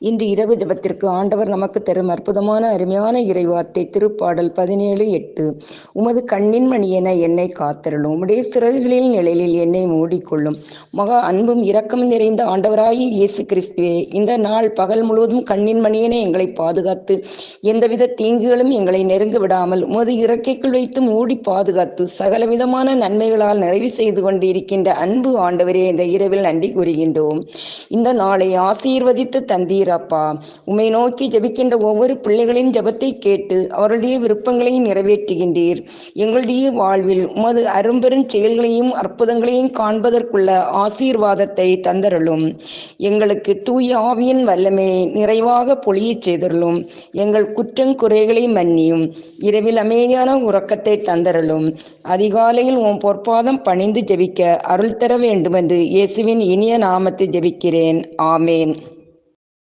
இன்று இரவு ஜெபத்திற்கு ஆண்டவர் நமக்கு தரும் அற்புதமான அருமையான இறைவார்த்தை திருப்பாடல் 17:8. உமது கண்ணின் மணியென என்னை காத்தருளும், உம்முடைய சிறகுகளின் நிழலில் என்னை மூடிக்கொள்ளும். மகா அன்பும் இரக்கமும் நிறைந்த ஆண்டவராகிய இயேசு கிறிஸ்துவே, இந்த நாள் பகல் முழுவதும் கண்ணின் மணியென எங்களை பாதுகாத்து எந்தவித தீங்குகளும் எங்களை நெருங்க விடாமல் உமது இறக்கைக்குள் வைத்து மூடி பாதுகாத்து சகலவிதமான நன்மைகளால் நிறைவு செய்து கொண்டு இருக்கின்ற அன்பு ஆண்டவரே, இந்த இரவில் நன்றி கூறுகின்றோம். இந்த நாளை ஆசீர்வதித்து தந்தீர் அப்பா. உம்மை நோக்கி ஜெபிக்கின்ற ஒவ்வொரு பிள்ளைகளின் ஜெபத்தை கேட்டு அவருடைய விருப்பங்களையும் நிறைவேற்றுகின்றீர். எங்களுடைய வாழ்வில் உமது அரும்பெரும் செயல்களையும் அற்புதங்களையும் காண்பதற்குள்ள ஆசீர்வாதத்தை தந்தருளும். எங்களுக்கு தூய ஆவியின் வல்லமை நிறைவாக பொழியச் செய்தருளும். எங்கள் குற்றங்குறைகளை மன்னியும். இரவில் அமைதியான உறக்கத்தை தந்தருளும். அதிகாலையில் உன் பொற்பாதம் பணிந்து ஜெபிக்க அருள் தர வேண்டுமென்று இயேசுவின் இனிய நாமத்தில் ஜெபிக்கிறேன். ஆமேன்.